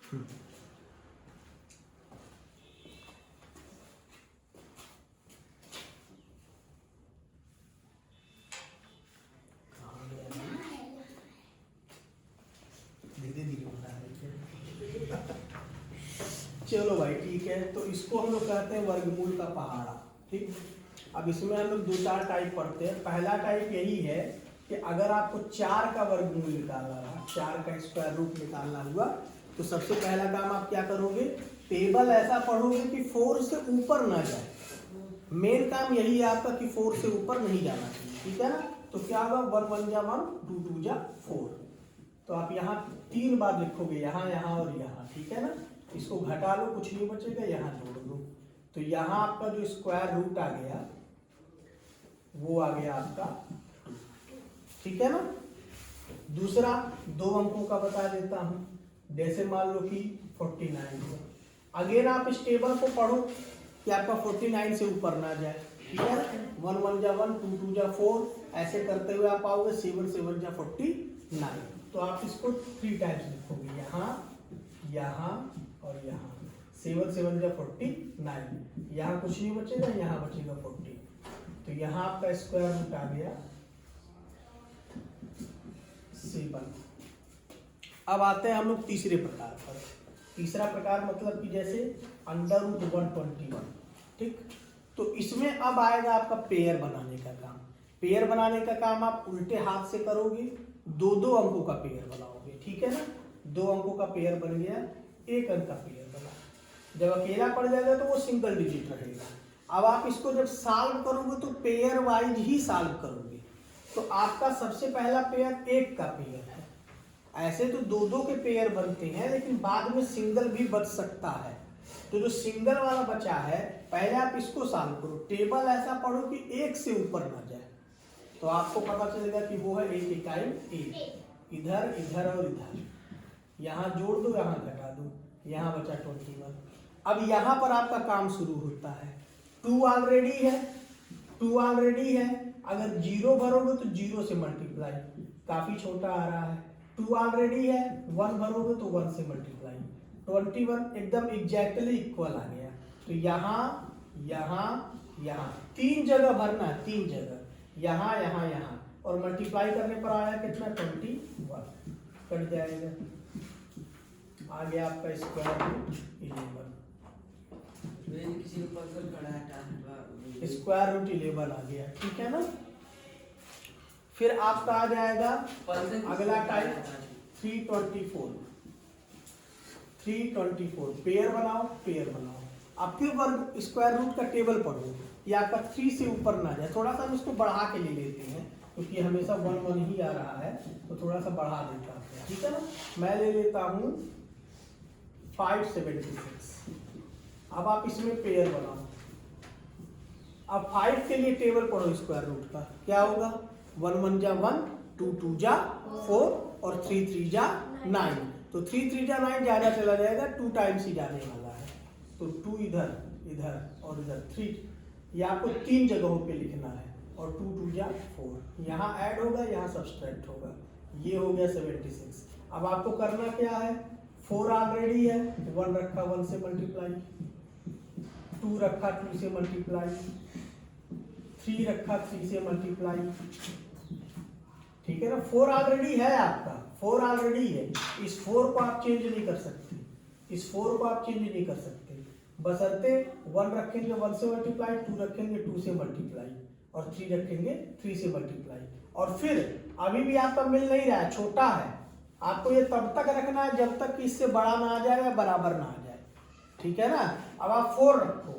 चलो भाई ठीक है, तो इसको हम लोग कहते हैं वर्गमूल का पहाड़ा। ठीक, अब इसमें हम लोग 2-4 टाइप पढ़ते हैं। पहला टाइप यही है कि अगर आपको 4 का वर्गमूल निकालना रहा, 4 का स्क्वायर रूट निकालना हुआ, तो सबसे पहला काम आप क्या करोगे, टेबल ऐसा पढ़ोगे कि 4 से ऊपर ना जाए। मेन काम यही है आपका कि 4 से ऊपर नहीं जाना चाहिए, ठीक है ना। तो क्या होगा, 1 1 जा 1, 2 2 जा 4। तो आप यहाँ 3 बार लिखोगे, यहाँ यहाँ और यहाँ, ठीक है ना। इसको घटा लो, कुछ नहीं बचेगा, यहाँ जोड़ दो। तो यहाँ आपका जो स्क्वायर रूट आ गया वो आ गया आपका, ठीक है ना। दूसरा 2 अंकों का बता देता हूं, जैसे मान लो कि 49। अगेन आप इस टेबल को पढ़ो कि आपका 49 से ऊपर ना जाए, ठीक है ना। 1 1 जा 1, 2 2 जा 4, ऐसे करते हुए आप आओगे 7 7 जा 49। तो आप इसको 3 टाइम्स लिखोगे, यहाँ यहाँ और यहाँ। 7 7 जा 49, यहाँ कुछ नहीं बचेगा, यहाँ बचेगा 40। तो यहाँ आपका स्क्वायर रूट आ गया 7। अब आते हैं हम लोग तीसरे प्रकार पर। तीसरा प्रकार मतलब कि जैसे √121, ठीक। तो इसमें अब आएगा आपका पेयर बनाने का काम। पेयर बनाने का काम आप उल्टे हाथ से करोगे, 2-2 अंकों का पेयर बनाओगे, ठीक है ना। 2 अंकों का पेयर बन गया, 1 अंक का पेयर बना। जब अकेला पड़ जाएगा तो वो सिंगल डिजिट रहेगा। अब आप इसको जब सॉल्व करोगे तो पेयर वाइज ही सॉल्व करोगे। तो आपका सबसे पहला पेयर 1 का पेयर है। ऐसे तो 2-2 के पेयर बनते हैं, लेकिन बाद में सिंगल भी बच सकता है। तो जो सिंगल वाला बचा है, पहले आप इसको सॉल्व करो। टेबल ऐसा पढ़ो कि 1 से ऊपर ना जाए, तो आपको पता चलेगा कि वो है 1 इकाई 1। इधर इधर और इधर, यहाँ जोड़ दो, यहाँ घटा दो, यहाँ बचा 21। अब यहाँ पर आपका काम शुरू होता है। 2 ऑलरेडी है, 2 ऑलरेडी है। अगर 0 भरोगे तो 0 से मल्टीप्लाई, काफी छोटा आ रहा है। 2 ऑलरेडी है, 1 भरोगे तो 1 से मल्टीप्लाई, 21 एकदम एग्जैक्टली इक्वल आ गया। तो यहाँ यहाँ यहाँ 3 जगह भरना है, 3 जगह, यहाँ यहाँ यहाँ, और मल्टीप्लाई करने पर आया कितना, 21। कट जाएगा, आ गया आपका स्क्वायर रूट 11। स्क्वायर रूट 11 आ गया, ठीक है ना। फिर आपका आ जाएगा अगला टाइप 324। 324 पेयर बनाओ, पेयर बनाओ। आप फिर वर्ग स्क्वायर रूट का टेबल पढ़ो, ये आपका 3 से ऊपर ना जाए। थोड़ा सा हम इसको बढ़ा के ले लेते हैं, क्योंकि हमेशा 1 1 ही आ रहा है, तो थोड़ा सा बढ़ा देता हूँ, ठीक है ना। मैं ले लेता हूँ 576। अब आप इसमें पेयर बनाओ। अब 5 के लिए टेबल पढ़ो स्क्वायर रूट का, क्या होगा, 1 1 जा 1, 2 2 जा 4 और 3 3 जा 9। तो 3 3 जा 9 ज्यादा चला जाएगा, 2 टाइम्स ही जाने वाला है। तो 2 इधर इधर और इधर 3, ये आपको 3 जगहों पे लिखना है। और 2 2 जा 4, यहाँ ऐड होगा, यहाँ सब्सट्रैक्ट होगा। ये हो गया 76। अब आपको करना क्या है, 4 ऑलरेडी है, 1 रखा 1 से मल्टीप्लाई, 2 रखा 2 से मल्टीप्लाई, 3 रखा 3 से मल्टीप्लाई, ठीक है ना। 4 ऑलरेडी है आपका, 4 ऑलरेडी है। इस 4 को आप चेंज नहीं कर सकते, इस 4 को आप चेंज नहीं कर सकते, बशर्ते 1 रखेंगे 1 से मल्टीप्लाई, 2 रखेंगे 2 से मल्टीप्लाई, और 3 रखेंगे 3 से मल्टीप्लाई। और फिर अभी भी आपका मिल नहीं रहा है, छोटा है, आपको ये तब तक रखना है जब तक कि इससे बड़ा ना आ जाए या बराबर ना आ जाए, ठीक है ना। अब आप 4 रखो,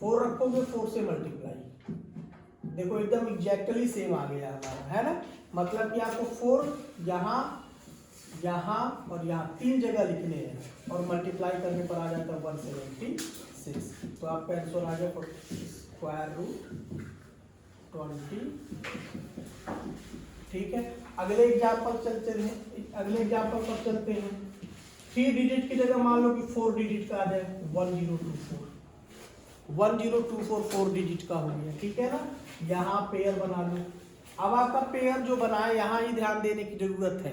4 रखोगे 4 से मल्टीप्लाई, देखो एकदम एग्जैक्टली सेम आ गया हमारा, है ना। मतलब कि आपको 4 यहाँ यहाँ और यहाँ 3 जगह लिखने हैं, और मल्टीप्लाई करने पर आ जाता है 176। तो आपका आंसर आ गया स्क्वायर रूट 20, ठीक है। अगले एग्जाम्पल चलते हैं, अगले एग्जाम्पल पर चलते हैं। 3 डिजिट की जगह मान लो कि 4 डिजिट का आ जाए, 1024। 1024 4 डिजिट का हो गया, ठीक है ना। यहाँ पेयर बना लो। अब आपका पेयर जो बनाए, यहाँ ही ध्यान देने की जरूरत है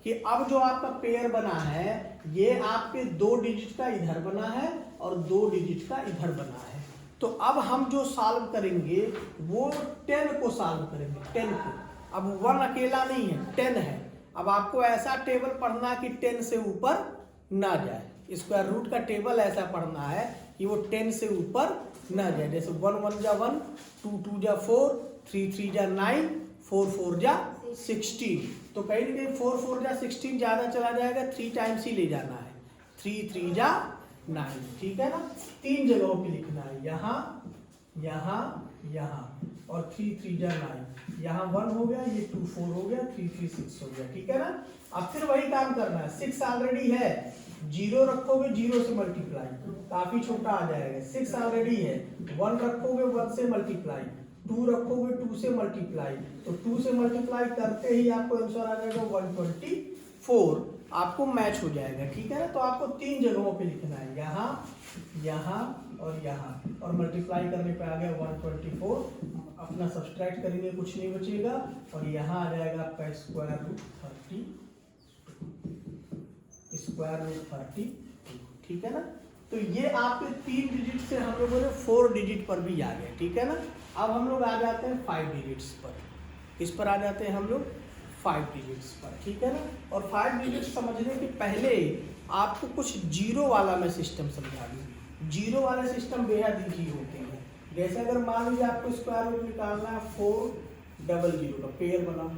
कि अब जो आपका पेयर बना है ये आपके 2 डिजिट का इधर बना है और 2 डिजिट का इधर बना है। तो अब हम जो सॉल्व करेंगे वो 10 को सॉल्व करेंगे, 10 को। अब 1 अकेला नहीं है, 10 है। अब आपको ऐसा टेबल पढ़ना कि 10 से ऊपर ना जाए, स्क्वायर रूट का टेबल ऐसा पढ़ना है कि वो 10 से ऊपर ना जाए। जैसे 1 1 जा 1, 2 2 जा 4, 3 3 जा 9, 4 4 जा 16। तो कहीं ना कहीं 4 4 जा 16 ज़्यादा चला जाएगा, 3 टाइम्स ही ले जाना है। 3 3 जा 9, ठीक है ना। 3 जगहों पे लिखना है, यहाँ यहाँ यहाँ, और 3 3 जा 9, यहाँ 1 हो गया, ये 2 4 हो गया, 3 3 6 हो गया, ठीक है ना। अब फिर वही काम करना है, 6 ऑलरेडी है, 0 रखोगे 0 से मल्टीप्लाई, काफी छोटा आ जाएगा। 6 ऑलरेडी है, 1 रखोगे 1 से मल्टीप्लाई, 2 रखोगे 2 से मल्टीप्लाई, तो 2 से मल्टीप्लाई करते ही आपको आंसर आ जाएगा 124, आपको मैच हो जाएगा, ठीक है ना। तो आपको 3 जगहों पे लिखना है, यहाँ यहाँ और यहाँ, और मल्टीप्लाई करने पे आ गया 124। अपना सब्सट्रैक्ट करेंगे, कुछ नहीं बचेगा, और यहाँ आ जाएगा आपका स्क्वायर रूट 30, स्क्वायर रूट 30, ठीक है ना। तो ये आपके 3 डिजिट से हम लोगों ने 4 डिजिट पर भी आ गए, ठीक है ना। अब हम लोग आ जाते हैं 5 डिजिट्स पर। किस पर आ जाते हैं हम लोग? 5 डिजिट्स पर, ठीक है ना। और 5 डिजिट्स समझने के पहले आपको कुछ जीरो वाला मैं सिस्टम समझा दूँ। जीरो वाले सिस्टम बेहद ईजी होते हैं। जैसे अगर मान लीजिए आपको स्क्वायर रूट निकालना है 400 का, पेयर बनाओ।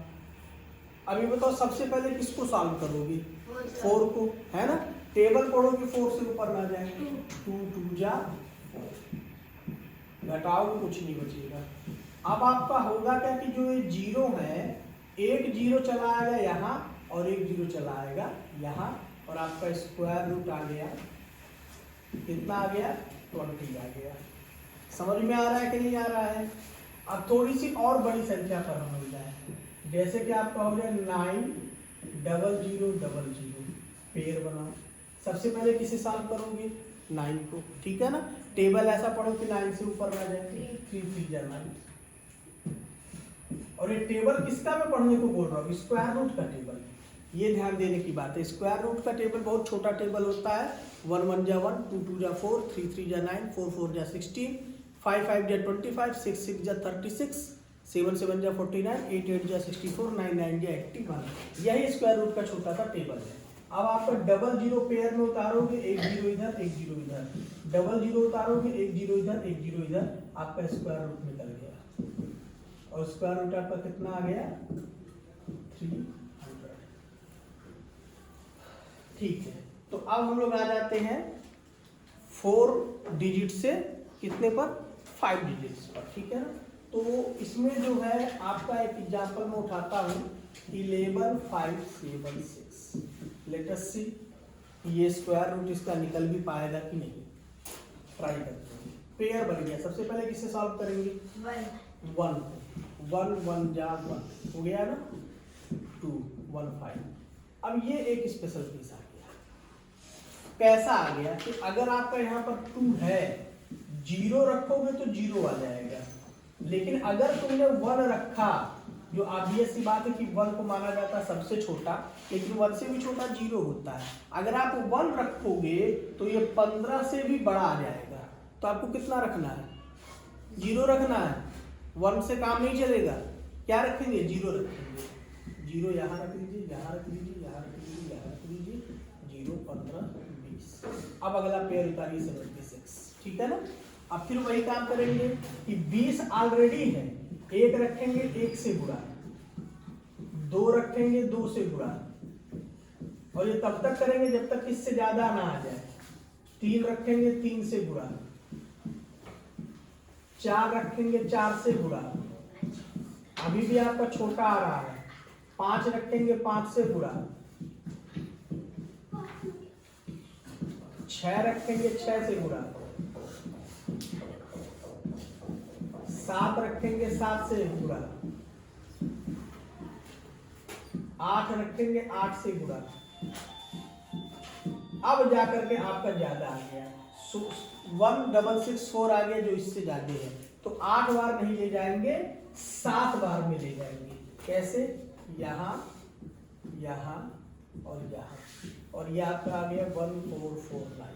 अभी बताओ सबसे पहले किसको सॉल्व करोगे? 4 को, है ना। टेबल पढ़ोगे 4 से ऊपर ना जाए, 2 2 जा 4, घटाओगे कुछ नहीं बचेगा। अब आपका होगा क्या कि जो ये 0 है, एक 0 चला आएगा यहाँ और एक 0 चला आएगा यहाँ, और आपका स्क्वायर रूट आ गया, कितना आ गया? 20 आ गया। समझ में आ रहा है कि नहीं आ रहा है? अब थोड़ी सी और बड़ी संख्या पर हम मिल जाए, जैसे कि आपका हो गया 90000, पेयर बनाओ। सबसे पहले किसे सॉल्व करोगे? 9 को, ठीक है ना। टेबल ऐसा पढ़ो कि 9 से ऊपर ना जाए, 3 3 जा 9। और ये टेबल किसका मैं पढ़ने को बोल रहा हूँ? स्क्वायर रूट का टेबल। ये ध्यान देने की बात है, स्क्वायर रूट का टेबल बहुत छोटा टेबल होता है। 1 1 जा 1, 2 2 जा 4, 3 3 जा 9, 4 4 जा 16, 5 5 जा 25, 6 6 जा 36, 7 7 जा 49, 8 8 जा 64, 9 9 जा 81। यही स्क्वायर रूट का छोटा सा टेबल है। अब आपका 00 पेयर में उतारोगे, एक 0 इधर एक 0 इधर, 00 उतारोगे, एक 0 इधर एक 0 इधर, आपका स्क्वायर रूट निकल गया। और स्क्वायर रूट आपका कितना आ गया? 300। ठीक है, तो अब हम लोग आ जाते हैं 4 डिजिट से कितने पर? 5 डिजिट्स पर, ठीक है ना। तो इसमें जो है आपका एक एग्जांपल मैं उठाता हूँ, 11576। लेट अस सी ये स्क्वायर रूट इसका निकल भी पाएगा कि नहीं, ट्राई करते हैं। पेयर बन गया, सबसे पहले किससे सॉल्व करेंगे? 1 1 1 जा 1 हो गया ना, 2 1 5। अब ये एक स्पेशल केस आ गया। कैसा आ गया कि अगर आपका यहाँ पर 2 है, 0 रखोगे तो 0 आ जाएगा, लेकिन अगर तुमने 1 रखा, जो ऑब्वियस सी बात है कि 1 को माना जाता है सबसे छोटा, लेकिन 1 से भी छोटा 0 होता है। अगर आप 1 रखोगे तो ये 15 से भी बड़ा आ जाएगा। तो आपको कितना रखना है? 0 रखना है। 1 से काम नहीं चलेगा, क्या रखेंगे? 0 रखेंगे। 0 यहाँ रख लीजिए, यहाँ रख लीजिए, यहाँ रख लीजिए, यहाँ रख लीजिए, 0 15 20। अब अगला पेयर उतारिए 76, ठीक है ना। अब फिर वही काम करेंगे कि 20 ऑलरेडी है, 1 रखेंगे 1 से गुणा, 2 रखेंगे 2 से गुणा, और ये तब तक करेंगे जब तक इससे ज्यादा ना आ जाए। 3 रखेंगे 3 से गुणा, 4 रखेंगे 4 से गुणा, अभी भी आपका छोटा आ रहा है। 5 रखेंगे 5 से गुणा, 6 रखेंगे 6 से गुणा, 7 रखेंगे 7 से गुणा, 8 रखेंगे 8 से गुणा। अब जाकर के आपका ज्यादा आ गया, 1664 आ गया, जो इससे ज्यादा है। तो 8 बार नहीं ले जाएंगे, 7 बार में ले जाएंगे। कैसे? यहाँ यहाँ और यहाँ, और ये आपका आ गया 1449।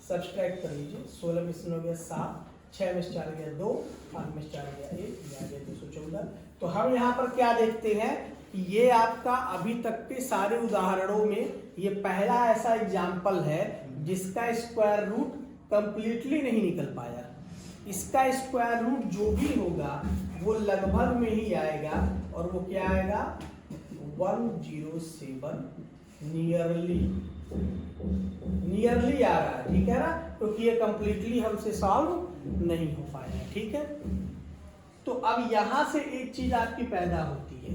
सब्सट्रैक्ट कर लीजिए, 16 में से हो गया 7, 6 में से 4 गया 2, 8 में से 4 गया 1, ये आ गया 214। तो हम यहाँ पर क्या देखते हैं कि ये आपका अभी तक के सारे उदाहरणों में ये पहला ऐसा एग्जाम्पल है जिसका स्क्वायर रूट कंप्लीटली नहीं निकल पाया। इसका स्क्वायर रूट जो भी होगा वो लगभग में ही आएगा, और वो क्या आएगा 107, नियरली आ रहा है, ठीक है ना, क्योंकि ये कंप्लीटली हमसे सॉल्व नहीं हो पाया, ठीक है। तो अब यहां से एक चीज आपकी पैदा होती है,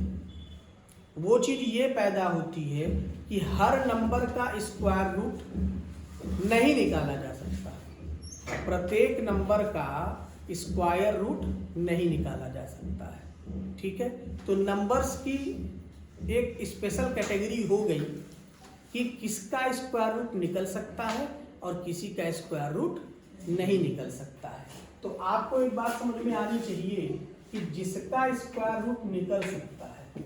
वो चीज ये पैदा होती है कि हर नंबर का स्क्वायर रूट नहीं निकाला जा सकता, प्रत्येक नंबर का स्क्वायर रूट नहीं निकाला जा सकता है, ठीक है। तो नंबर्स की एक स्पेशल कैटेगरी हो गई कि किसका स्क्वायर रूट निकल सकता है और किसी का स्क्वायर रूट नहीं निकल सकता है। तो आपको एक बात समझ में आनी चाहिए कि जिसका स्क्वायर रूट निकल सकता है,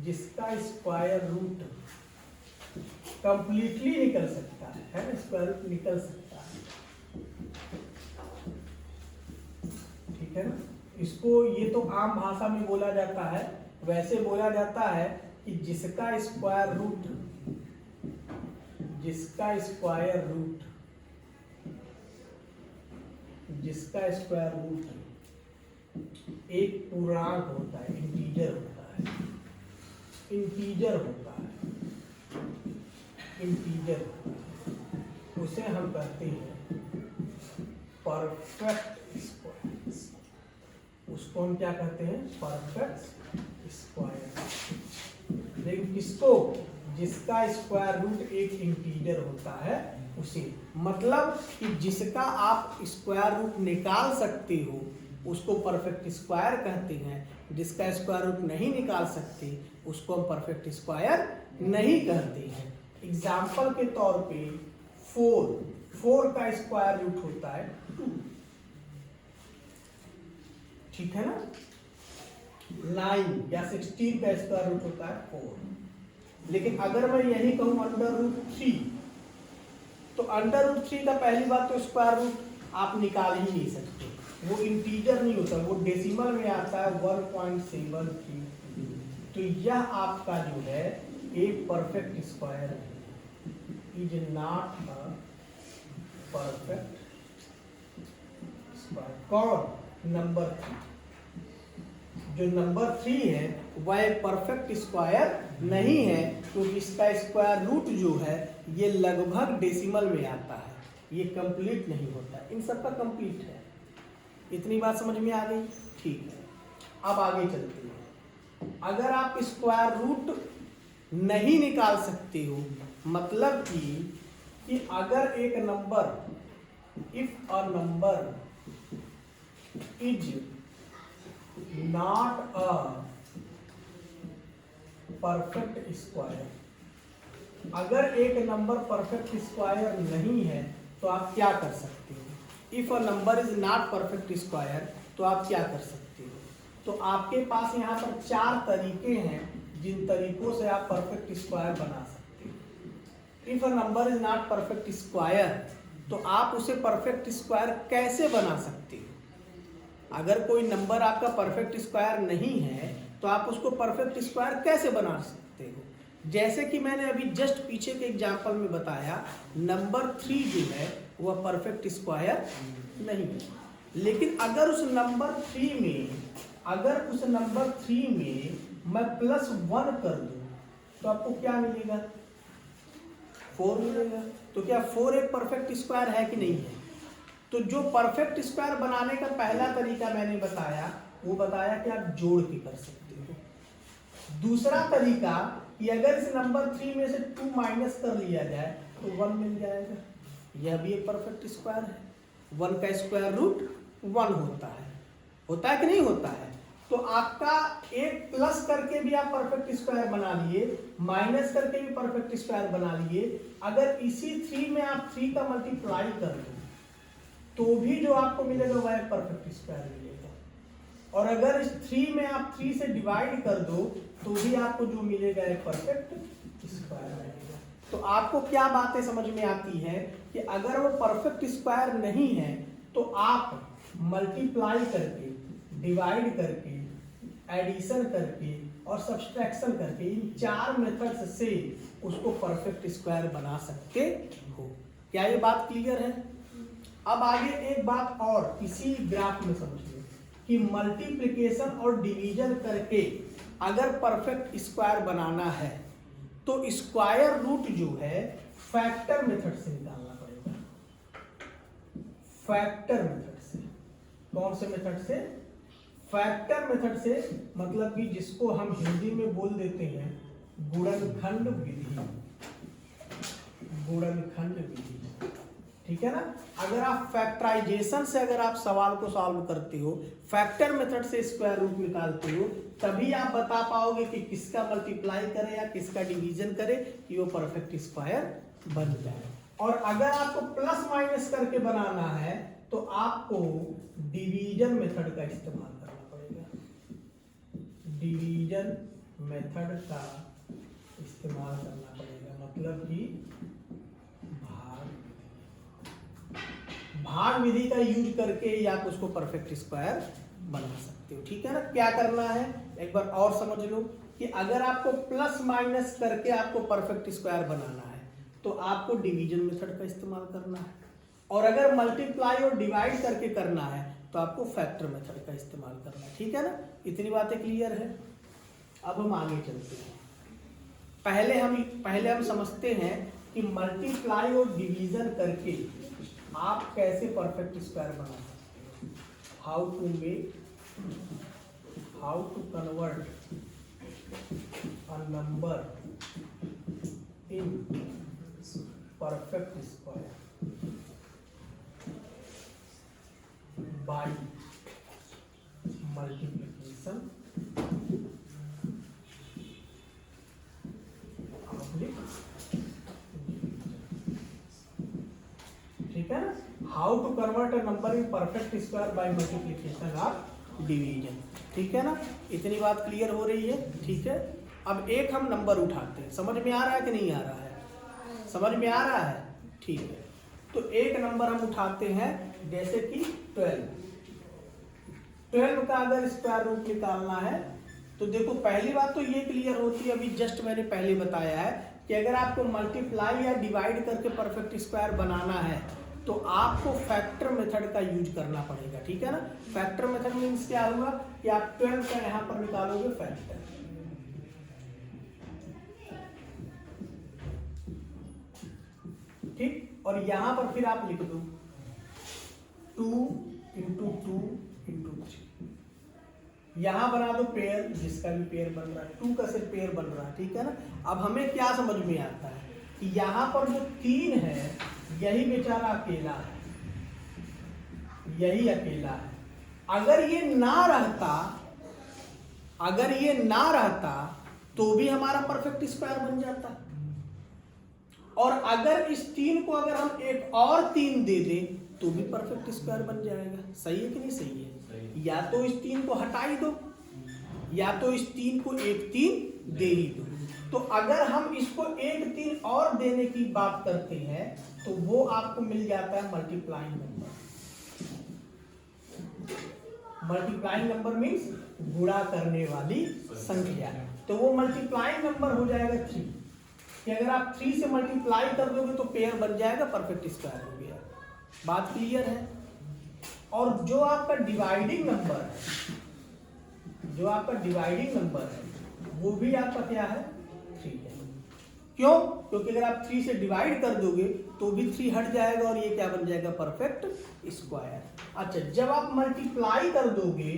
जिसका स्क्वायर रूट कंप्लीटली निकल सकता है ना, स्क्वायर रूट निकल सकता है, ठीक है ना। इसको ये तो आम भाषा में बोला जाता है, वैसे बोला जाता है कि जिसका स्क्वायर रूट एक पूर्णांक होता है, इंटीजर होता है, उसे हम कहते हैं परफेक्ट स्क्वायर। उसको हम क्या कहते हैं, परफेक्ट स्क्वायर। लेकिन किसको, जिसका स्क्वायर रूट एक इंटीजर होता है उसे, मतलब कि जिसका आप स्क्वायर रूट निकाल सकते हो उसको परफेक्ट स्क्वायर कहते हैं, जिसका स्क्वायर रूट नहीं निकाल सकते उसको हम परफेक्ट स्क्वायर नहीं कहते हैं। एग्जाम्पल के तौर पे 4 का स्क्वायर रूट होता है 2, ठीक है ना। 9 या 16 का स्क्वायर रूट होता है 4। लेकिन अगर मैं यही कहूं √3, तो √3 का पहली बात तो स्क्वायर रूट आप निकाल ही नहीं सकते, वो इंटीजर नहीं होता, वो डेसिमल में आता है 1.73। तो यह आपका जो है एक परफेक्ट स्क्वायर है, is not a perfect square. कौन, नंबर 3। जो नंबर 3 है वह परफेक्ट स्क्वायर नहीं है, क्योंकि इसका स्क्वायर रूट जो है ये लगभग डेसिमल में आता है, ये कंप्लीट नहीं होता। इन सब का कंप्लीट है। इतनी बात समझ में आ गई, ठीक है। अब आगे चलते हैं। अगर आप स्क्वायर रूट नहीं निकाल सकते हो, मतलब कि अगर एक number, if a number is not a perfect square, अगर एक नंबर परफेक्ट स्क्वायर नहीं है तो आप क्या कर सकते हो। If a number is not perfect square, तो आप क्या कर सकते हो। तो आपके पास यहाँ पर 4 तरीके हैं जिन तरीकों से आप परफेक्ट स्क्वायर बना सकते हो। If a number is not perfect square, तो आप उसे परफेक्ट स्क्वायर कैसे बना सकते हो। अगर कोई नंबर आपका परफेक्ट स्क्वायर नहीं है तो आप उसको परफेक्ट स्क्वायर कैसे बना सकते हो। जैसे कि मैंने अभी जस्ट पीछे के एग्जांपल में बताया, नंबर 3 जो है वह परफेक्ट स्क्वायर नहीं है। लेकिन अगर उस नंबर 3 में मैं +1 कर दूं तो आपको क्या मिलेगा, 4 मिलेगा। तो क्या 4 एक परफेक्ट स्क्वायर है कि नहीं है। तो जो परफेक्ट स्क्वायर बनाने का पहला तरीका मैंने बताया, वो बताया कि आप जोड़ के कर सकते हो। दूसरा तरीका कि अगर इस नंबर 3 में से 2 माइनस कर लिया जाए तो 1 मिल जाएगा, यह भी एक परफेक्ट स्क्वायर है। 1 का स्क्वायर रूट 1 होता है कि नहीं होता है। तो आपका एक प्लस करके भी आप परफेक्ट स्क्वायर बना लिए, माइनस करके भी परफेक्ट स्क्वायर बना लिए। अगर इसी 3 में आप 3 का मल्टीप्लाई कर दो तो भी जो आपको मिलेगा वह एक परफेक्ट स्क्वायर मिलेगा। और अगर इस 3 में आप 3 से डिवाइड कर दो तो भी आपको जो मिलेगा एक परफेक्ट स्क्वायर मिलेगा। तो आपको क्या बातें समझ में आती है कि अगर वो परफेक्ट स्क्वायर नहीं है तो आप मल्टीप्लाई करके, डिवाइड करके, एडिशन करके और सब्सट्रैक्शन करके इन 4 मेथड्स से उसको परफेक्ट स्क्वायर बना सकते हो। क्या ये बात क्लियर है? अब आगे एक बात और इसी ग्राफ में समझिए कि मल्टीप्लिकेशन और डिवीजन करके अगर परफेक्ट स्क्वायर बनाना है तो स्क्वायर रूट जो है फैक्टर मेथड से निकालना पड़ेगा। फैक्टर मेथड से। कौन से मेथड से? फैक्टर मेथड से, मतलब कि जिसको हम हिंदी में बोल देते हैं गुणनखंड विधि। गुणनखंड विधि, ठीक है ना। अगर आप फैक्टराइजेशन से अगर आप सवाल को सॉल्व करते हो, फैक्टर मेथड से स्क्वायर रूट निकालते हो, तभी आप बता पाओगे कि किसका मल्टीप्लाई करे या किसका डिवीजन करे कि वो परफेक्ट स्क्वायर बन जाए। और अगर आपको प्लस माइनस करके बनाना है तो आपको डिवीजन मेथड का इस्तेमाल करना पड़ेगा। डिवीजन मेथड का इस्तेमाल करना पड़ेगा, मतलब कि भाग विधि का यूज करके ही आप उसको परफेक्ट स्क्वायर बना सकते हो। ठीक है ना। क्या करना है एक बार और समझ लो कि अगर आपको प्लस माइनस करके आपको परफेक्ट स्क्वायर बनाना है तो आपको डिवीजन मेथड का इस्तेमाल करना है, और अगर मल्टीप्लाई और डिवाइड करके करना है तो आपको फैक्टर मेथड का इस्तेमाल करना है। ठीक है ना। इतनी बातें क्लियर है। अब हम आगे चलते हैं। पहले हम समझते हैं कि मल्टीप्लाई और डिवीजन करके आप कैसे परफेक्ट स्क्वायर बना सकते हो। How to convert a number in perfect square by multiplication ठीक है ना। How to convert a number in perfect square by multiplication of division. ठीक है ना। इतनी बात क्लियर हो रही है। ठीक है। अब एक हम नंबर उठाते हैं। समझ में आ रहा है कि नहीं आ रहा है? समझ में आ रहा है? ठीक है। तो एक नंबर हम उठाते हैं जैसे कि 12 का अगर स्क्वायर रूट निकालना है तो देखो पहली बात तो ये क्लियर होती है, अभी जस्ट मैंने पहले बताया है कि अगर आपको मल्टीप्लाई या डिवाइड करके परफेक्ट स्क्वायर बनाना है तो आपको फैक्टर मेथड का यूज करना पड़ेगा। ठीक है ना। फैक्टर मेथड मीन्स क्या हुआ कि आप 12 का यहां पर निकालोगे फैक्टर, ठीक, और यहां पर फिर आप लिख दो 2 इंटू 2 इंटू 3, यहां बना दो पेयर, जिसका भी पेयर बन रहा है 2 का सिर्फ पेयर बन रहा है। ठीक है ना। अब हमें क्या समझ में आता है कि यहां पर जो 3 है यही बेचारा अकेला है, यही अकेला है। अगर ये ना रहता तो भी हमारा परफेक्ट स्क्वायर बन जाता। और अगर इस 3 को अगर हम एक और 3 दे दें तो भी परफेक्ट स्क्वायर बन जाएगा। सही है कि नहीं सही है? या तो इस 3 को हटा ही दो या तो इस 3 को एक 3 दे ही दो। तो अगर हम इसको एक 3 और देने की बात करते हैं तो वो आपको मिल जाता है multiplying number. Multiplying number means गुणा करने वाली संख्या। तो वो मल्टीप्लाइंग नंबर हो जाएगा 3, कि अगर आप 3 से मल्टीप्लाई कर दोगे तो पेयर बन जाएगा, परफेक्ट स्क्वायर हो गया। बात क्लियर है। और जो आपका डिवाइडिंग नंबर है वो भी आपका क्या है? 3 है। क्यों? क्योंकि अगर आप 3 से डिवाइड कर दोगे तो भी 3 हट जाएगा और ये क्या बन जाएगा? Perfect square. अच्छा, जब आप मल्टीप्लाई कर दोगे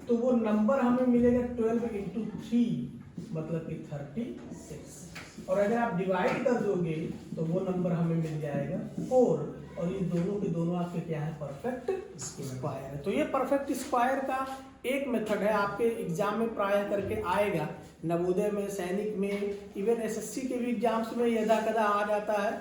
तो वो नंबर हमें मिलेगा 12 इंटू 3 मतलब कि 36, और अगर आप डिवाइड कर दोगे तो वो नंबर हमें मिल जाएगा 4, और ये दोनों के दोनों आपके क्या है? Perfect square. तो ये परफेक्ट स्क्वायर का एक मेथड है, आपके एग्जाम में प्राय करके आएगा, नवोदय में, सैनिक में, इवन एसएससी के भी एग्जाम्स में यदा कदा आ जाता है।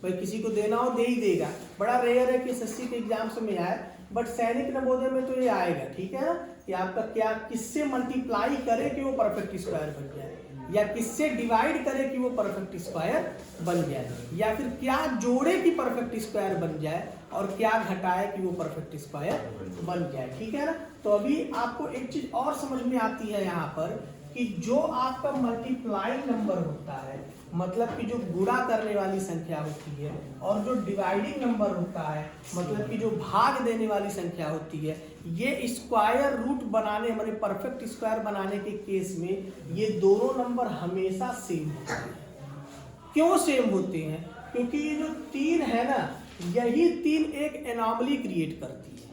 भाई किसी को देना हो दे ही देगा। बड़ा रेयर है कि एसएससी के एग्जाम्स में आए, बट सैनिक नवोदय में तो ये आएगा, ठीक है ना, कि आपका क्या किससे मल्टीप्लाई करे कि वो परफेक्ट स्क्वायर बन जाए, या किससे डिवाइड करे कि वो परफेक्ट स्क्वायर बन जाए, या फिर क्या जोड़े कि परफेक्ट स्क्वायर बन जाए और क्या घटाए कि वो परफेक्ट स्क्वायर बन जाए, ठीक है ना। तो अभी आपको एक चीज और समझ में आती है यहाँ पर कि जो आपका मल्टीप्लाइंग नंबर होता है, मतलब कि जो गुणा करने वाली संख्या होती है, और जो डिवाइडिंग नंबर होता है, मतलब कि जो भाग देने वाली संख्या होती है, ये स्क्वायर रूट बनाने माने परफेक्ट स्क्वायर बनाने के केस में ये दोनों नंबर हमेशा सेम होते हैं। क्यों सेम होते हैं? क्योंकि ये जो 3 है ना, यही 3 एक एनॉमली क्रिएट करती है,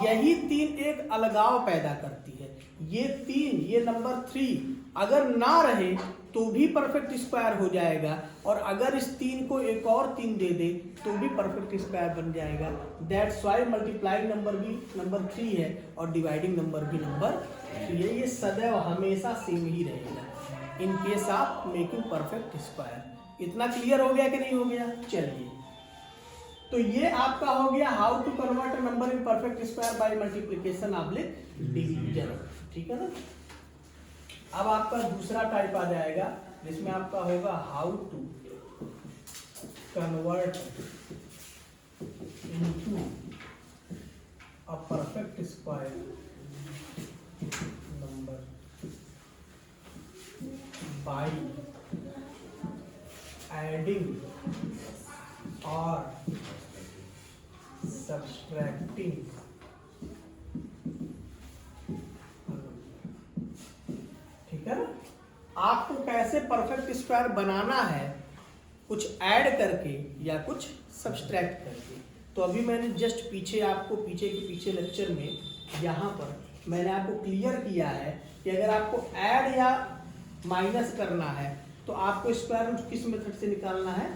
यही 3 एक अलगाव पैदा करती है। ये 3, ये नंबर 3 अगर ना रहे तो भी परफेक्ट स्क्वायर हो जाएगा, और अगर इस 3 को एक और 3 दे दे तो भी परफेक्ट स्क्वायर बन जाएगा। दैट्स वाई मल्टीप्लाइंग नंबर भी नंबर 3 है और डिवाइडिंग नंबर भी नंबर 3 है। ये सदैव हमेशा सेम ही रहेगा in case of making perfect square. इतना क्लियर हो गया कि नहीं हो गया? चलिए, तो ये आपका हो गया how to convert a number in perfect square by multiplication oblique division, ठीक है ना। अब आपका दूसरा टाइप आ जाएगा जिसमें आपका होगा how to convert into a perfect square number by adding और सब्सट्रैक्टिंग। ठीक है ना। आपको कैसे परफेक्ट स्क्वायर बनाना है, कुछ ऐड करके या कुछ सब्सट्रैक्ट करके। तो अभी मैंने जस्ट पीछे आपको पीछे के पीछे लेक्चर में यहाँ पर मैंने आपको क्लियर किया है कि अगर आपको ऐड या माइनस करना है तो आपको स्क्वायर रूट किस मेथड से निकालना है?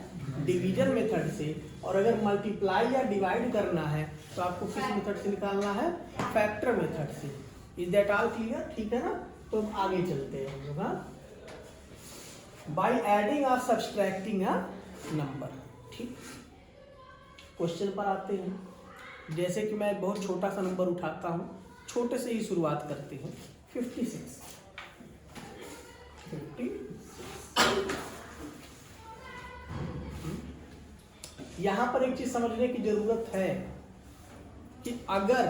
डिवीजन मेथड से। और अगर मल्टीप्लाई या डिवाइड करना है तो आपको किस मेथड से निकालना है? फैक्टर मेथड से। Is that all clear? ठीक है ना। तो आगे चलते हैं हम लोग। हाँ, बाई एडिंग और सब्सट्रैक्टिंग अ नंबर। ठीक, क्वेश्चन पर आते हैं। जैसे कि मैं एक बहुत छोटा सा नंबर उठाता हूँ, छोटे से ही शुरुआत करते हैं। 56। यहां पर एक चीज समझने की जरूरत है कि अगर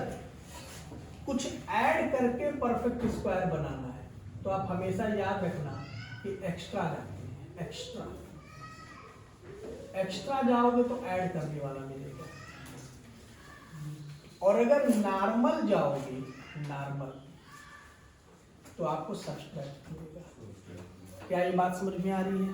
कुछ ऐड करके परफेक्ट स्क्वायर बनाना है तो आप हमेशा याद रखना कि एक्स्ट्रा जाते हैं। एक्स्ट्रा जाओगे तो ऐड करने वाला मिलेगा, और अगर नॉर्मल जाओगे नॉर्मल तो आपको सब्सट्रैक्ट मिलेगा। क्या ये बात समझ में आ रही है?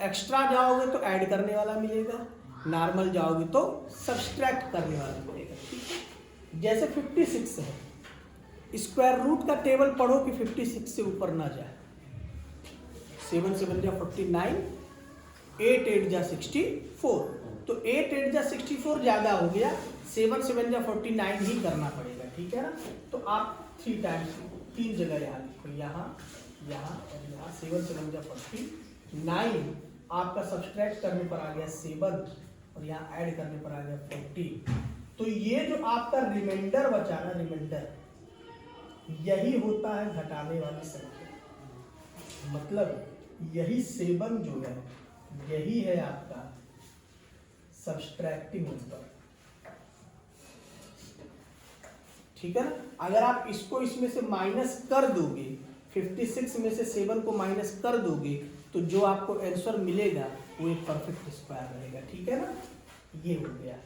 एक्स्ट्रा जाओगे तो ऐड करने वाला मिलेगा, नॉर्मल जाओगे तो सब्सट्रैक्ट करने वाला मिलेगा। ठीक है। जैसे 56 है, स्क्वायर रूट का टेबल पढ़ो कि 56 से ऊपर ना जाए। 7 7 जा 49, 8 8 जा 64। तो 8 8 जा 64 ज्यादा हो गया, 7 7 जा 49 ही करना पड़ेगा। ठीक है ना। तो आप 3 टाइम्स 3 जगह यहाँ लिखो, यहाँ यहाँ और यहाँ। 7 7 जा 49, आपका सब्सट्रैक्ट करने पर आ गया 7 और यहाँ ऐड करने पर आ गया 40। तो ये जो आपका रिमाइंडर बचा ना, रिमाइंडर, यही होता है घटाने वाली संख्या। मतलब यही 7 जो है यही है आपका सब्सट्रैक्टिंग नंबर। ठीक है ना। अगर आप इसको इसमें से माइनस कर दोगे, 56 में से 7 को माइनस कर दोगे, तो जो आपको आंसर मिलेगा वो एक परफेक्ट स्क्वायर रहेगा। ठीक है ना। ये हो गया।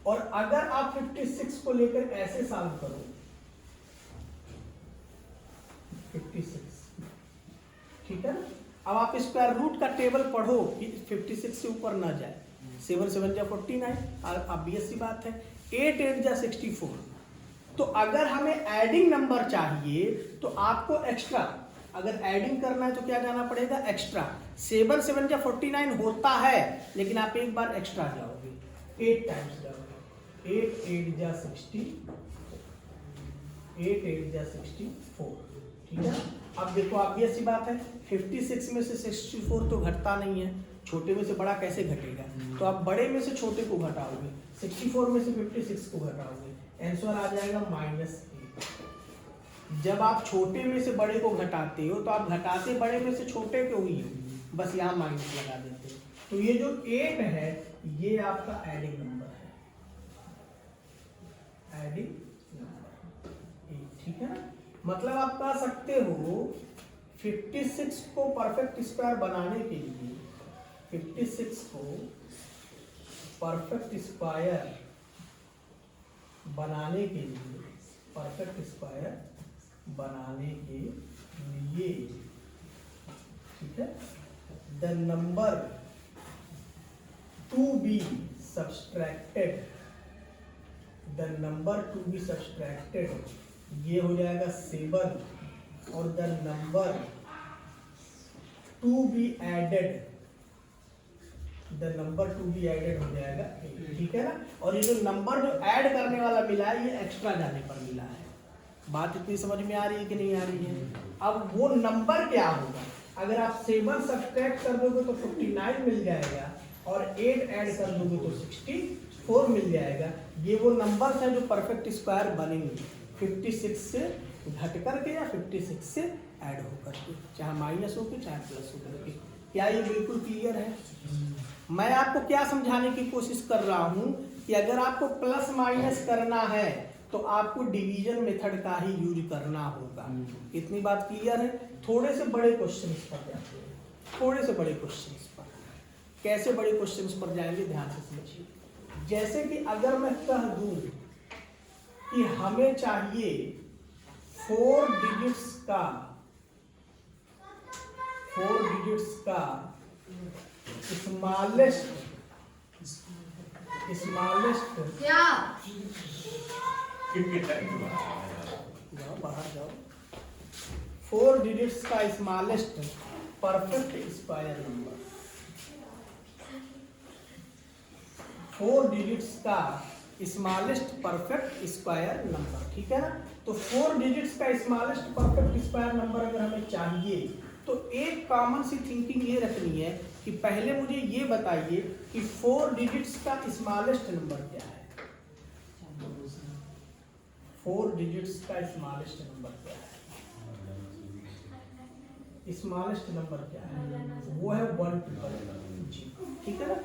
और अगर आप 56 को लेकर ऐसे सॉल्व करो, 56, ठीक है ना। अब आप स्क्वायर रूट का टेबल पढ़ो कि 56 से ऊपर ना जाए। 7 7 जा 49, ऑब्वियस सी बात है। 8 8 जा 64। तो अगर हमें एडिंग नंबर चाहिए तो आपको एक्स्ट्रा, अगर एडिंग करना है तो क्या जाना पड़ेगा? एक्स्ट्रा। 7 7 जा 49 होता है, लेकिन आप एक बार एक्स्ट्रा जाओगे, 8 टाइम्स जाओगे। 8 8 जा 60, 8 8 जा 64। ठीक है। अब देखो ऑब्वियस सी बात है, 56 में से 64 तो घटता नहीं है, छोटे में से बड़ा कैसे घटेगा, तो आप बड़े में से छोटे को घटाओगे, 64 में से 56 को घटाओगे, आंसर आ जाएगा -8। जब आप छोटे में से बड़े को घटाते हो तो आप घटाते बड़े में से छोटे को ही हो, बस यहाँ माइनस लगा देते हो। तो ये जो 8 है ये आपका एडिंग नंबर है, एडिंग नंबर, ठीक है ना। मतलब आप कह सकते हो 56 को परफेक्ट स्क्वायर बनाने के लिए, 56 को परफेक्ट स्क्वायर बनाने के लिए, परफेक्ट स्क्वायर बनाने के लिए, ठीक है, the number to be subtracted, the number to be subtracted ये हो जाएगा 7, और the number to be added, the number to be added हो जाएगा 8, ठीक है ना। और ये जो नंबर जो ऐड करने वाला मिला है ये एक्स्ट्रा जाने पर मिला है। बात इतनी समझ में आ रही है कि नहीं आ रही है। अब वो नंबर क्या होगा, अगर आप 7 सब्सट्रैक्ट कर दोगे तो 59 मिल जाएगा, और 8 ऐड कर दोगे तो 64 मिल जाएगा। ये वो नंबर है जो परफेक्ट स्क्वायर बनेंगे 56 से घट करके या 56 से ऐड होकर के, चाहे माइनस होकर चाहे प्लस होकर के। क्या ये बिल्कुल क्लियर है? मैं आपको क्या समझाने की कोशिश कर रहा हूं कि अगर आपको प्लस माइनस करना है तो आपको डिवीजन मेथड का ही यूज करना होगा। इतनी बात क्लियर है। थोड़े से बड़े क्वेश्चंस पर जाते हैं, थोड़े से बड़े क्वेश्चंस पर। कैसे बड़े क्वेश्चंस पर जाएंगे, ध्यान से समझिए। जैसे कि अगर मैं कह दूं कि हमें चाहिए 4 डिजिट्स का स्मॉलेस्ट जाओ बाहर जाओ, 4 डिजिट्स का smallest perfect square number, 4 digits का स्मॉलेस्ट परफेक्ट स्क्वायर नंबर, ठीक है ना। तो 4 डिजिट्स का स्मॉलेस्ट परफेक्ट स्क्वायर नंबर अगर हमें चाहिए तो एक कॉमन सी थिंकिंग ये रखनी है कि पहले मुझे ये बताइए कि 4 डिजिट्स का स्मॉलेस्ट नंबर क्या है। 4 डिजिट्स का स्मॉलेस्ट नंबर क्या है? स्मॉलेस्ट नंबर क्या है? वो है 1,000, ठीक है ना।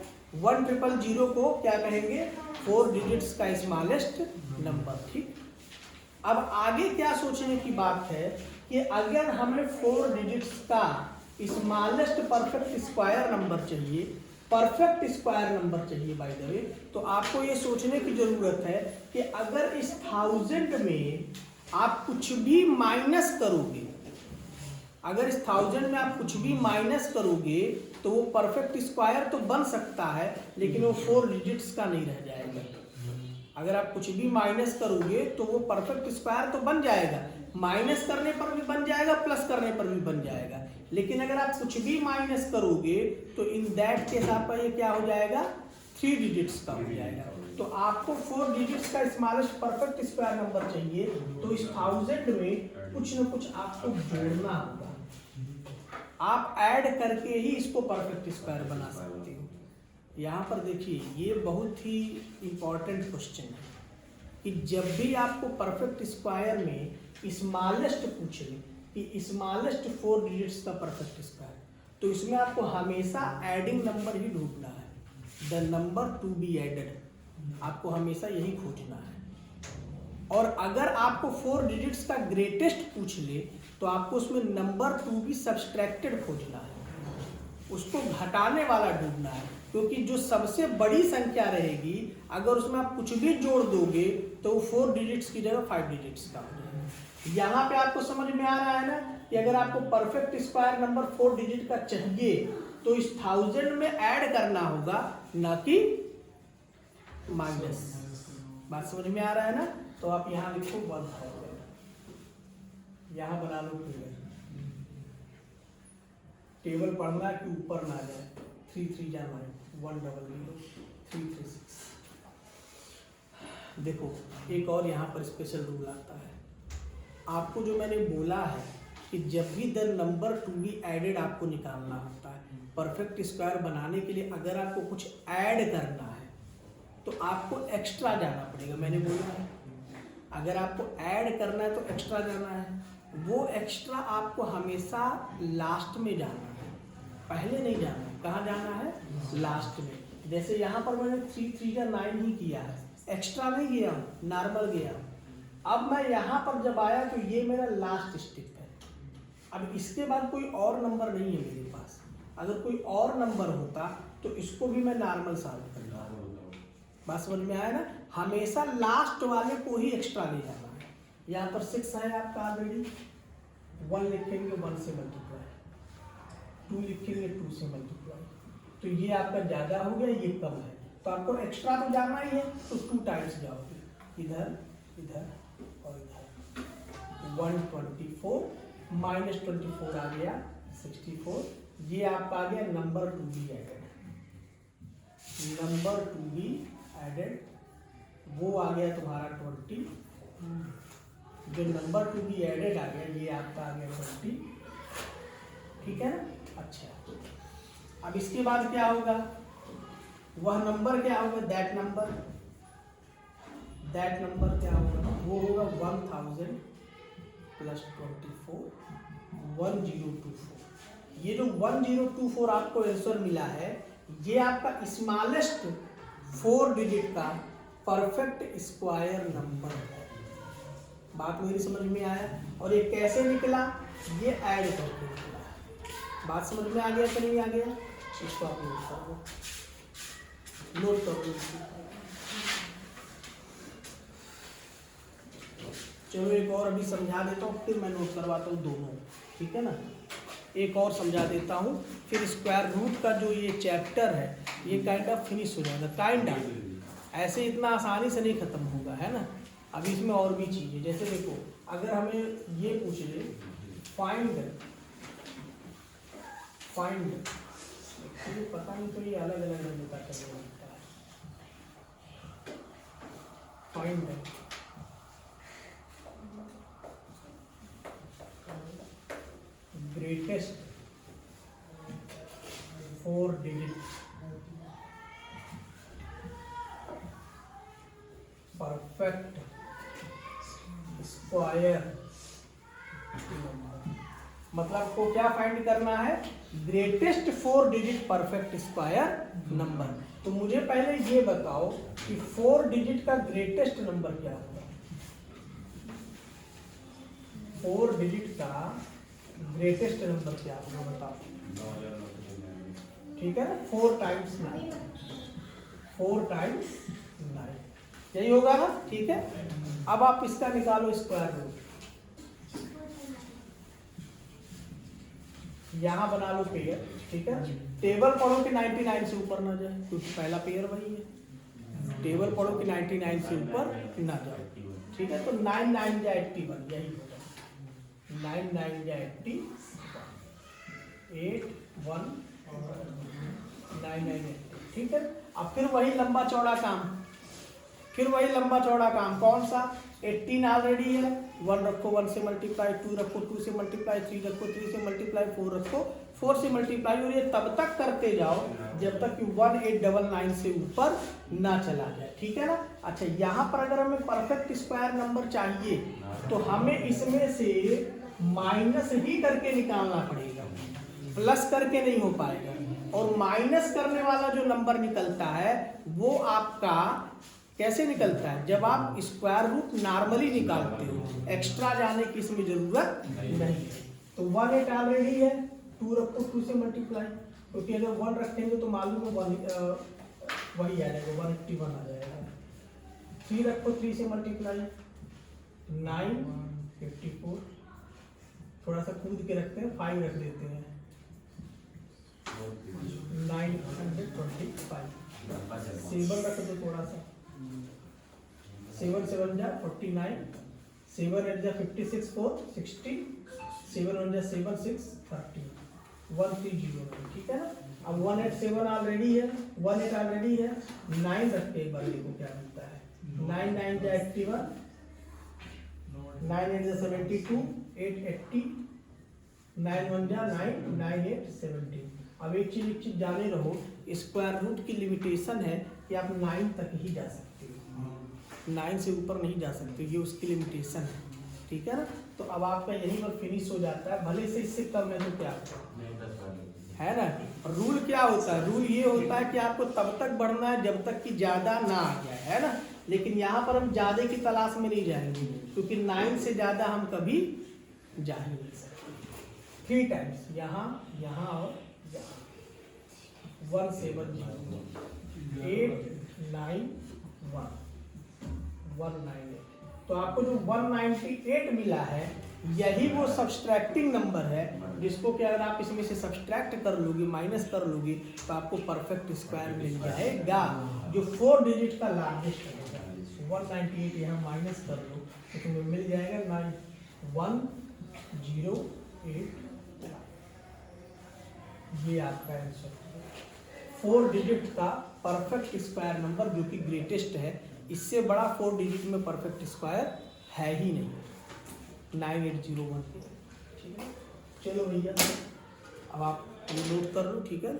1,000 को क्या कहेंगे? 4 डिजिट्स का स्मॉलेस्ट नंबर, ठीक। अब आगे क्या सोचने की बात है कि अगर हमें 4 डिजिट्स का स्मॉलेस्ट परफेक्ट स्क्वायर नंबर चाहिए, परफेक्ट स्क्वायर नंबर चाहिए बाय द वे, तो आपको ये सोचने की जरूरत है कि अगर इस 1000 में आप कुछ भी माइनस करोगे, अगर इस 1000 में आप कुछ भी माइनस करोगे तो वो परफेक्ट स्क्वायर तो बन सकता है लेकिन वो 4 डिजिट्स का नहीं रह जाएगा। अगर आप कुछ भी माइनस करोगे तो वो परफेक्ट स्क्वायर तो बन जाएगा, माइनस करने पर भी बन जाएगा, प्लस करने पर भी बन जाएगा। लेकिन अगर आप कुछ भी माइनस करोगे तो इन दैट केस आपका ये क्या हो जाएगा? 3 डिजिट्स का हो जाएगा। तो आपको 4 डिजिट्स का स्मॉलेस्ट परफेक्ट स्क्वायर नंबर चाहिए, तो इस 1000 में कुछ न कुछ आपको जोड़ना होगा। आप ऐड करके ही इसको परफेक्ट स्क्वायर बना सकते हो। यहाँ पर देखिए, ये बहुत ही इंपॉर्टेंट क्वेश्चन है कि जब भी आपको परफेक्ट स्क्वायर में स्मॉलेस्ट पूछे कि स्मॉलेस्ट 4 डिजिट्स का परफेक्ट स्क्वायर, तो इसमें आपको हमेशा एडिंग नंबर ही ढूंढना है। The number to be added आपको हमेशा यही खोजना है। और अगर आपको 4 डिजिट्स का ग्रेटेस्ट पूछ ले तो आपको उसमें नंबर टू बी सब्सट्रैक्टेड खोजना है, उसको घटाने वाला ढूंढना है। क्योंकि जो सबसे बड़ी संख्या रहेगी अगर उसमें आप कुछ भी जोड़ दोगे तो वो 4 डिजिट्स की जगह 5 डिजिट्स का हो जाएगा। यहाँ पे आपको समझ में आ रहा है ना कि अगर आपको परफेक्ट स्क्वायर नंबर 4 डिजिट का चाहिए तो इस 1000 में ऐड करना होगा, ना कि माइनस। बात समझ में आ रहा है ना। तो आप यहाँ लिखो 1000, यहाँ बना लो फिगर। टेबल पढ़ना कि ऊपर ना जाए। 3 3 जा 100 336। देखो एक और यहाँ पर स्पेशल रूल आता है। आपको जो मैंने बोला है कि जब भी the number to be added आपको निकालना होता है, परफेक्ट स्क्वायर बनाने के लिए अगर आपको कुछ ऐड करना है तो आपको एक्स्ट्रा जाना पड़ेगा। मैंने बोला है अगर आपको ऐड करना है तो एक्स्ट्रा जाना है, वो एक्स्ट्रा आपको हमेशा लास्ट में जाना है, पहले नहीं जाना है। कहाँ जाना है? लास्ट में। जैसे यहाँ पर मैंने 3 3 का 9 ही किया है, एक्स्ट्रा नहीं गया हूँ, नॉर्मल गया हूँ। अब मैं यहाँ पर जब आया तो ये मेरा लास्ट स्टेप है। अब इसके बाद कोई और नंबर नहीं है मेरे पास। अगर कोई और नंबर होता तो इसको भी मैं नॉर्मल सॉल्व करता। बात समझ में आया ना? हमेशा लास्ट वाले को ही एक्स्ट्रा ले जाना है। यहाँ पर 6 है आपका ऑलरेडी, 1 लिखेंगे 1 से मल्टीप्लाई, 2 लिखेंगे 2 से मल्टीप्लाई, तो ये आपका ज़्यादा हो गया, ये कम है, तो आपको एक्स्ट्रा तो जाना ही है, तो 2 टाइम्स जाओगे, इधर इधर और इधर। 124 माइनस 24 आ गया 64, ये आपका आ गया number to be added. Number to be added वो आ गया तुम्हारा 20, जो नंबर टू बी एडेड आ गया ये आपका आ गया 20, ठीक है ना? अच्छा, अब इसके बाद क्या होगा? वह नंबर क्या होगा? दैट नंबर क्या होगा? वो होगा 1000 प्लस 24 1024। ये जो 1024 आपको आंसर मिला है, ये आपका स्मॉलेस्ट 4 डिजिट का परफेक्ट स्क्वायर नंबर है। बात मेरी समझ में आया? और ये कैसे निकला? ये ऐड करके निकला। बात समझ में आ गया कि नहीं आ गया? इसको आप नोट कर लो, नोट कर लो। चलो एक और अभी समझा देता हूँ, फिर मैं नोट करवाता हूँ दोनों, ठीक है ना? एक और समझा देता हूँ, फिर स्क्वायर रूट का जो ये चैप्टर है ये काइंड ऑफ फिनिश हो जाएगा। काइंड ऑफ ऐसे इतना आसानी से नहीं खत्म होगा, है ना? अभी इसमें और भी चीज़ें, जैसे देखो अगर हमें ये पूछ ले फाइंड, पता नहीं तो ये अलग अलग रंग का चलने लगता है। Find greatest 4 digit perfect square number. मतलब को क्या फाइंड करना है? Greatest 4 digit perfect square number. तो मुझे पहले ये बताओ कि 4 डिजिट का ग्रेटेस्ट नंबर क्या होगा? 4 डिजिट का ग्रेटेस्ट नंबर क्या होगा बताओ? ठीक है ना? 4 टाइम्स 9, 4 टाइम्स 9, यही होगा ना? ठीक है। अब आप इसका निकालो स्क्वायर रूट। यहां बना लो पेयर, ठीक है? टेबल पढ़ो कि 99 से ऊपर ना जाए, क्योंकि पहला पेयर वही है। टेबल पढ़ो कि 99 से ऊपर ना जाए, ठीक है? तो 9 9 या 81, यही होगा। 9 9 या 80, 8 1 9 9 80, ठीक है? अब फिर वही लंबा चौड़ा काम, कौन सा? 18 ऑलरेडी है, 1 रखो 1 से मल्टीप्लाई, 2 रखो 2 से मल्टीप्लाई, 3 रखो 3 से मल्टीप्लाई, 4 रखो 4 से मल्टीप्लाई, और ये तब तक करते जाओ जब तक कि 1899 से ऊपर ना चला जाए, ठीक है ना? अच्छा, यहाँ पर अगर हमें परफेक्ट स्क्वायर नंबर चाहिए तो हमें इसमें से माइनस ही करके निकालना पड़ेगा, प्लस करके नहीं हो पाएगा। और माइनस करने वाला जो नंबर निकलता है वो आपका कैसे निकलता है? जब आप स्क्वायर रूट नॉर्मली निकालते हो, एक्स्ट्रा जाने की इसमें जरूरत नहीं है। तो 18 ऑलरेडी है, 2 रखो 2 से मल्टीप्लाई, क्योंकि अगर 1 रखेंगे तो मालूम है वही आ जाएगा, 181 आ जाएगा। 3 रखो 3 से मल्टीप्लाई, 9 54, थोड़ा सा कूद के रखते हैं, 5 रख देते हैं, 925। 7 रख दो थोड़ा सा, 7 7 जा 49, 7 8 जा 56 4 60, 7 1 जा 7 6 30, 1309, ठीक है ना? अब 187 ऑलरेडी है, 18 ऑलरेडी है, 9 रख के एक बार देखो क्या मिलता है। 9 9 जा 81, 9 8 जा 72, 8 80, 9 1 जा 9, 9 8 17। अब एक चीज जाने रहो, स्क्वायर रूट की लिमिटेशन है कि आप 9 तक ही जा सकते हो, 9 से ऊपर नहीं जा सकते, ये उसकी लिमिटेशन है, ठीक है ना। तो अब आपका यहीं पर फिनिश हो जाता है, भले से इससे कम है तो क्या है ना। रूल क्या होता है, रूल ये होता है कि आपको तब तक बढ़ना है जब तक कि ज्यादा ना आ जाए, है ना। लेकिन यहाँ पर हम ज्यादा की तलाश में नहीं जाएंगे, क्योंकि 9 से ज्यादा हम कभी जा ही नहीं सकते। 3 टाइम्स यहाँ, यहाँ और यहाँ। 1 7 0 8 9 1 198। तो आपको जो 198 मिला है, यही वो सब्सट्रैक्टिंग नंबर है जिसको कि अगर आप इसमें से सब्सट्रैक्ट कर लोगे, माइनस कर लोगे, तो आपको परफेक्ट स्क्वायर मिल जाएगा जो 4 डिजिट का लार्जेस्ट है। 198 यहाँ माइनस कर लो तो तुम्हें मिल जाएगा 91089। ये आपका आंसर 4 डिजिट का परफेक्ट स्क्वायर नंबर जो कि ग्रेटेस्ट है। इससे बड़ा 4 डिजिट में परफेक्ट स्क्वायर है ही नहीं, 9801। ठीक है, चलो भैया अब आप नोट कर लो, ठीक है।